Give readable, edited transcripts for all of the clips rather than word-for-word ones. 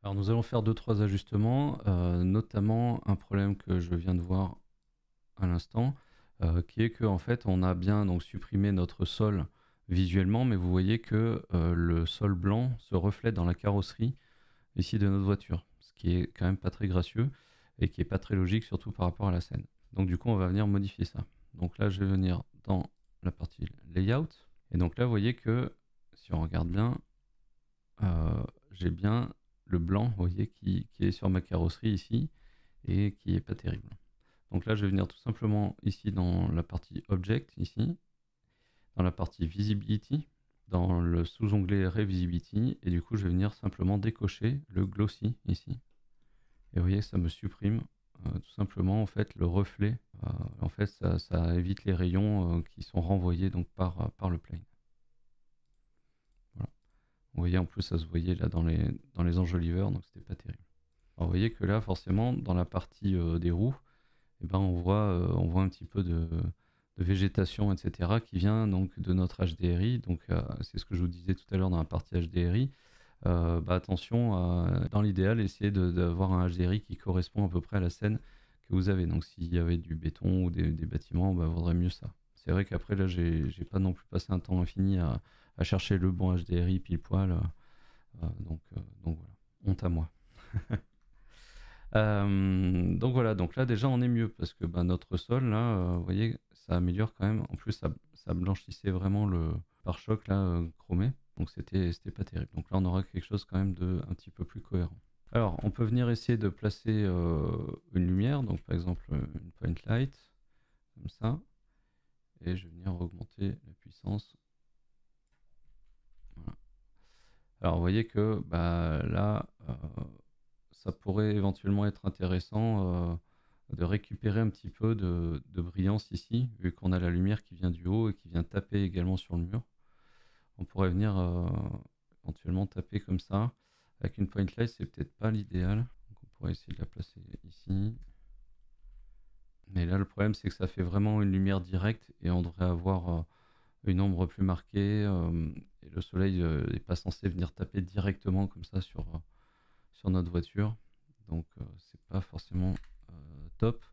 Alors nous allons faire 2-3 ajustements, notamment un problème que je viens de voir à l'instant, qui est que en fait on a bien donc supprimé notre sol visuellement, mais vous voyez que le sol blanc se reflète dans la carrosserie ici de notre voiture, ce qui est quand même pas très gracieux et qui est pas très logique, surtout par rapport à la scène. Donc du coup on va venir modifier ça. Donc là je vais venir dans la partie layout, et donc là vous voyez que si on regarde bien, j'ai bien le blanc, vous voyez, qui est sur ma carrosserie ici et qui est pas terrible. Donc là, je vais venir tout simplement ici dans la partie Object, ici, dans la partie Visibility, dans le sous-onglet Revisibility, et du coup, je vais venir simplement décocher le Glossy ici. Et vous voyez, ça me supprime tout simplement en fait le reflet. En fait, ça évite les rayons qui sont renvoyés donc par le plane. Voilà. Vous voyez, en plus, ça se voyait là dans les enjoliveurs, donc c'était pas terrible. Alors, vous voyez que là, forcément, dans la partie des roues, eh ben, on voit un petit peu de végétation, etc., qui vient donc de notre HDRI. Donc, c'est ce que je vous disais tout à l'heure dans la partie HDRI. Bah, attention, dans l'idéal, essayez d'avoir un HDRI qui correspond à peu près à la scène que vous avez. Donc, s'il y avait du béton ou des bâtiments, bah, vaudrait mieux ça. C'est vrai qu'après, là, j'ai pas non plus passé un temps infini à chercher le bon HDRI pile poil. Donc voilà, honte à moi. Donc voilà, donc là déjà on est mieux parce que bah, notre sol là, vous voyez, ça améliore quand même. En plus, ça blanchissait vraiment le pare-choc là chromé, donc c'était pas terrible. Donc là on aura quelque chose quand même de un petit peu plus cohérent. Alors on peut venir essayer de placer une lumière, donc par exemple une point light comme ça, et je vais venir augmenter la puissance. Voilà. Alors vous voyez que bah, là ça pourrait éventuellement être intéressant de récupérer un petit peu de brillance ici, vu qu'on a la lumière qui vient du haut et qui vient taper également sur le mur. On pourrait venir éventuellement taper comme ça. Avec une point light, c'est peut-être pas l'idéal. Donc on pourrait essayer de la placer ici. Mais là, le problème, c'est que ça fait vraiment une lumière directe et on devrait avoir une ombre plus marquée. Et le soleil n'est pas censé venir taper directement comme ça sur notre voiture. Donc c'est pas forcément top.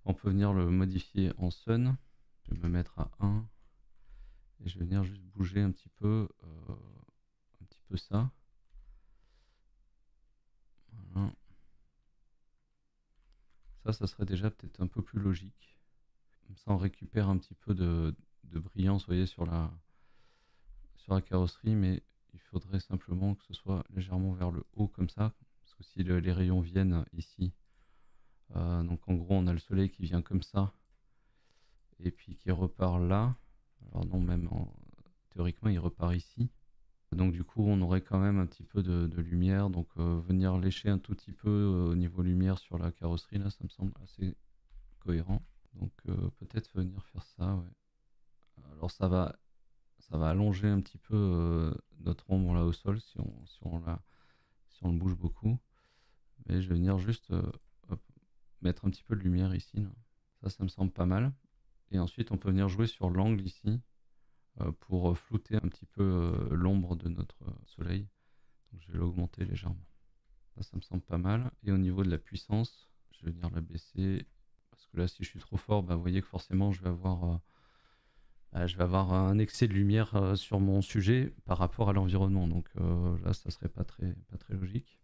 On peut venir le modifier en sun. Je vais me mettre à 1 et je vais venir juste bouger un petit peu ça. Voilà. Ça serait déjà peut-être un peu plus logique. Comme ça, on récupère un petit peu de brillance, vous voyez, sur la carrosserie, mais il faudrait simplement que ce soit légèrement vers le haut comme ça, parce que si les rayons viennent ici, donc en gros, on a le soleil qui vient comme ça, et puis qui repart là. Alors non, théoriquement, il repart ici. Donc du coup, on aurait quand même un petit peu de lumière. Donc venir lécher un tout petit peu au niveau lumière sur la carrosserie, là, ça me semble assez cohérent. Donc peut-être venir faire ça, ouais. Alors ça va allonger un petit peu notre ombre là au sol si on le bouge beaucoup. Mais je vais venir juste hop, mettre un petit peu de lumière ici, là. Ça me semble pas mal. Et ensuite, on peut venir jouer sur l'angle ici pour flouter un petit peu l'ombre de notre soleil. Donc je vais l'augmenter légèrement. Ça me semble pas mal. Et au niveau de la puissance, je vais venir la baisser. Parce que là, si je suis trop fort, bah, vous voyez que forcément, je vais avoir un excès de lumière sur mon sujet par rapport à l'environnement. Donc là, ça serait pas très logique.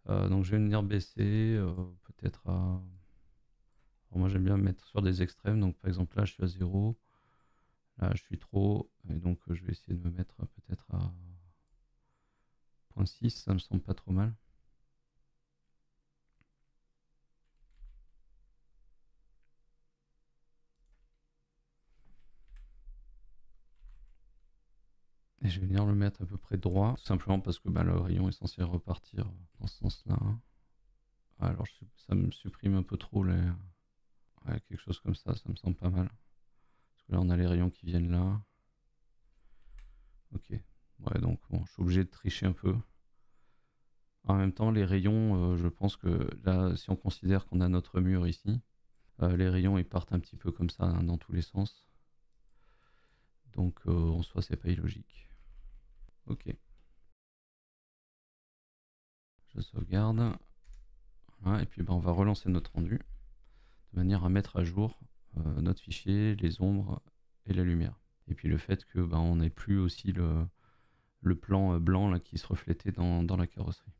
Donc je vais venir baisser peut-être à... Alors, moi, j'aime bien me mettre sur des extrêmes. Donc par exemple, là, je suis à 0. Là, je suis trop. Et donc, je vais essayer de me mettre peut-être à 0.6. Ça me semble pas trop mal. Et je vais venir le mettre à peu près droit, tout simplement parce que bah, le rayon est censé repartir dans ce sens-là. Alors ça me supprime un peu trop les... Ouais, quelque chose comme ça me semble pas mal. Parce que là on a les rayons qui viennent là. Ok. Ouais, donc bon, je suis obligé de tricher un peu. En même temps, les rayons, je pense que là, si on considère qu'on a notre mur ici, les rayons ils partent un petit peu comme ça hein, dans tous les sens. Donc en soi, c'est pas illogique. Ok. Je sauvegarde. Voilà, et puis on va relancer notre rendu de manière à mettre à jour notre fichier, les ombres et la lumière. Et puis le fait que on n'ait plus aussi le plan blanc là, qui se reflétait dans la carrosserie.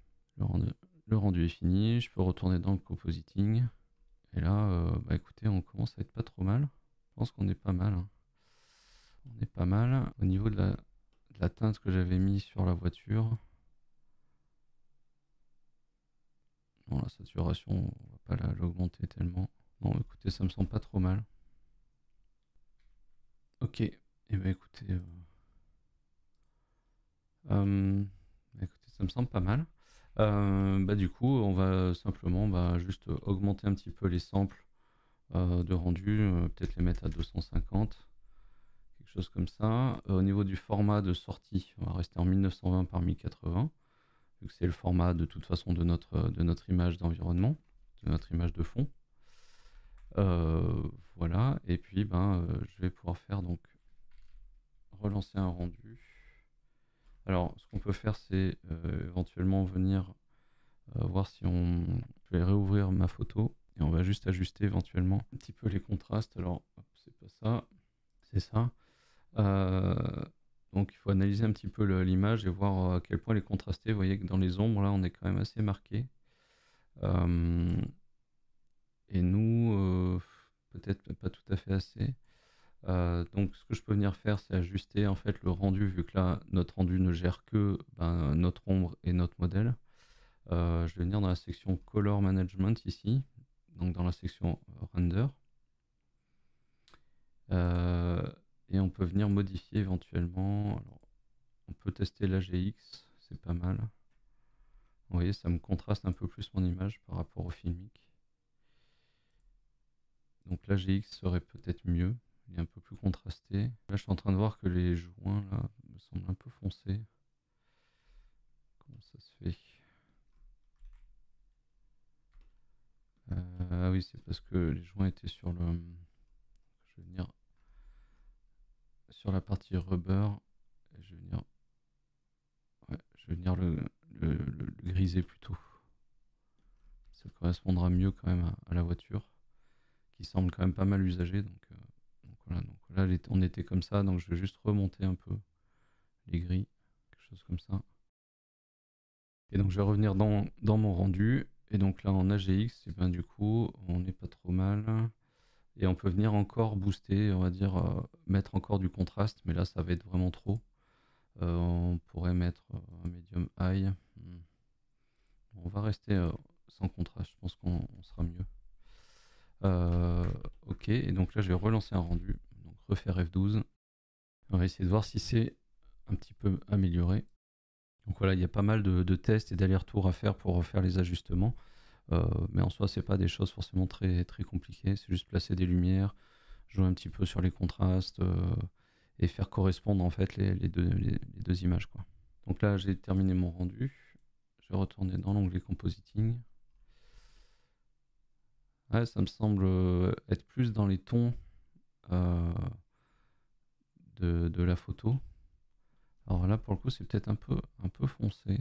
Le rendu est fini, je peux retourner dans le compositing. Et là, écoutez, on commence à être pas trop mal. Je pense qu'on est pas mal. Hein. On est pas mal. Au niveau de la teinte que j'avais mis sur la voiture. Bon, la saturation, on va pas l'augmenter tellement. Bon, écoutez, ça me semble pas trop mal. Ok, et écoutez, écoutez, ça me semble pas mal. Du coup, on va simplement juste augmenter un petit peu les samples de rendu, peut-être les mettre à 250, quelque chose comme ça. Au niveau du format de sortie, on va rester en 1920 par 1080, vu que c'est le format de toute façon de notre image d'environnement, de notre image de fond. Voilà, et puis je vais pouvoir faire donc relancer un rendu. Alors, ce qu'on peut faire, c'est éventuellement venir voir si on... Je vais réouvrir ma photo et on va juste ajuster éventuellement un petit peu les contrastes. Alors, c'est pas ça, c'est ça. Donc, il faut analyser un petit peu l'image et voir à quel point elle est contrastée. Vous voyez que dans les ombres, là, on est quand même assez marqué. Et nous, peut-être pas tout à fait assez. Donc ce que je peux venir faire, c'est ajuster en fait le rendu, vu que là notre rendu ne gère que notre ombre et notre modèle. Je vais venir dans la section Color Management ici, donc dans la section Render. Et on peut venir modifier éventuellement. Alors, on peut tester l'AGX, c'est pas mal. Vous voyez, ça me contraste un peu plus mon image par rapport au filmic. Donc l'AGX serait peut-être mieux. Il est un peu plus contrasté. Là, je suis en train de voir que les joints là me semblent un peu foncés. Comment ça se fait? Ah oui, c'est parce que les joints étaient sur le... Je vais venir sur la partie rubber. Et je vais venir... Ouais, je vais venir le griser plutôt. Ça correspondra mieux quand même à la voiture, qui semble quand même pas mal usagée. Donc voilà, donc là on était comme ça, donc je vais juste remonter un peu les gris, quelque chose comme ça. Et donc je vais revenir dans mon rendu. Et donc là en AGX, et du coup on n'est pas trop mal. Et on peut venir encore booster, on va dire mettre encore du contraste, mais là ça va être vraiment trop. On pourrait mettre un medium high. On va rester sans contraste, je pense qu'on sera mieux. Ok, et donc là je vais relancer un rendu, donc refaire F12. On va essayer de voir si c'est un petit peu amélioré. Donc voilà, il y a pas mal de tests et d'allers-retours à faire pour refaire les ajustements. Mais en soi, c'est pas des choses forcément très, très compliquées. C'est juste placer des lumières, jouer un petit peu sur les contrastes et faire correspondre en fait les deux images, quoi. Donc là, j'ai terminé mon rendu. Je vais retourner dans l'onglet Compositing. Ouais, ça me semble être plus dans les tons de la photo. Alors là, pour le coup, c'est peut-être un peu foncé.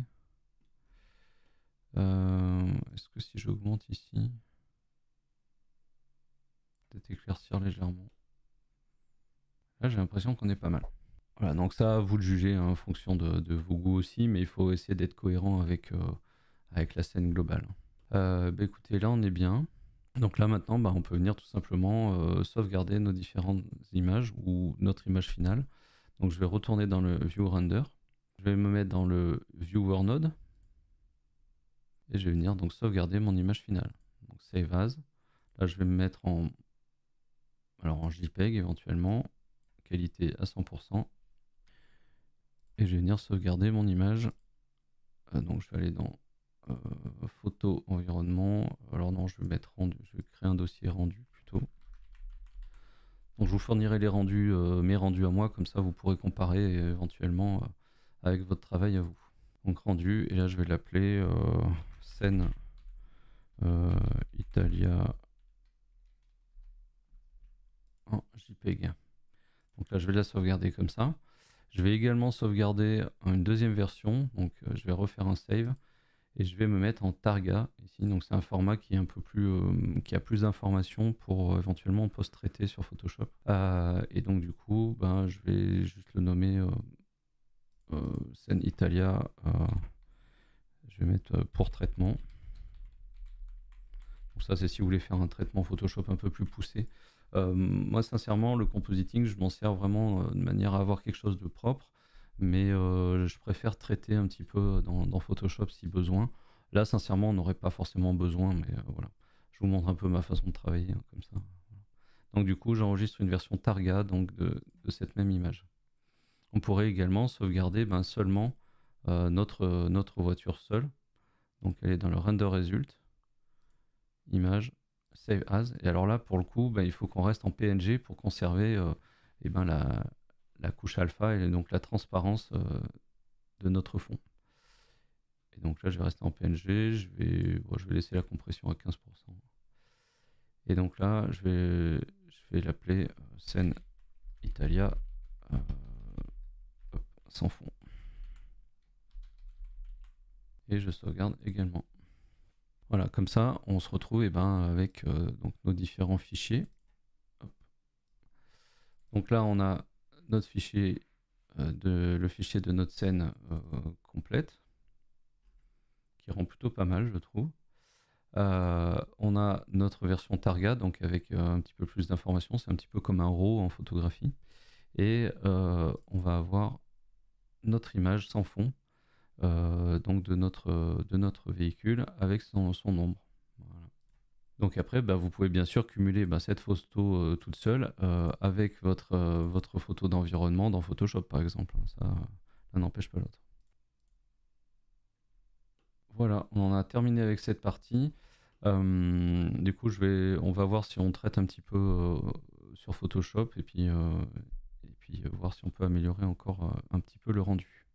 Est-ce que si j'augmente ici, peut-être éclaircir légèrement. Là, j'ai l'impression qu'on est pas mal. Voilà, donc ça, vous le jugez en fonction de vos goûts aussi, mais il faut essayer d'être cohérent avec la scène globale. Écoutez, là, on est bien. Donc là, maintenant, on peut venir tout simplement sauvegarder nos différentes images ou notre image finale. Donc je vais retourner dans le View Render. Je vais me mettre dans le Viewer Node. Et je vais venir donc sauvegarder mon image finale. Donc Save As. Là, je vais me mettre en JPEG éventuellement. Qualité à 100%. Et je vais venir sauvegarder mon image. Donc je vais aller dans photo environnement. Alors non, je vais mettre rendu. Je vais créer un dossier rendu plutôt. Donc je vous fournirai les rendus, mes rendus à moi, comme ça vous pourrez comparer éventuellement avec votre travail à vous. Donc rendu, et là je vais l'appeler scène Italia en JPEG. Donc là je vais la sauvegarder comme ça. Je vais également sauvegarder une deuxième version, donc je vais refaire un save. et je vais me mettre en Targa ici. Donc c'est un format qui est un peu plus, qui a plus d'informations pour éventuellement post-traiter sur Photoshop. Et donc du coup, ben, je vais juste le nommer Scène Italia. Je vais mettre pour traitement. Donc ça, c'est si vous voulez faire un traitement Photoshop un peu plus poussé. Moi, sincèrement, le compositing, je m'en sers vraiment de manière à avoir quelque chose de propre, mais je préfère traiter un petit peu dans Photoshop si besoin. Là, sincèrement, on n'aurait pas forcément besoin, mais voilà. Je vous montre un peu ma façon de travailler, hein, comme ça. Donc du coup, j'enregistre une version Targa donc de cette même image. On pourrait également sauvegarder seulement notre voiture seule. Donc elle est dans le render result, image, save as. Et alors là, pour le coup, il faut qu'on reste en PNG pour conserver la couche alpha et donc la transparence de notre fond. Et donc là, je vais rester en PNG, je vais laisser la compression à 15%. Et donc là, je vais l'appeler scène Italia sans fond. Et je sauvegarde également. Voilà, comme ça, on se retrouve avec donc nos différents fichiers. Hop. Donc là, on a notre fichier, le fichier de notre scène complète, qui rend plutôt pas mal, je trouve. On a notre version Targa, donc avec un petit peu plus d'informations. C'est un petit peu comme un RAW en photographie. Et on va avoir notre image sans fond, donc de notre véhicule avec son ombre. Voilà. Donc après, vous pouvez bien sûr cumuler cette photo toute seule avec votre photo d'environnement dans Photoshop par exemple. Ça n'empêche pas l'autre. Voilà, on en a terminé avec cette partie. Du coup, on va voir si on traite un petit peu sur Photoshop et puis voir si on peut améliorer encore un petit peu le rendu.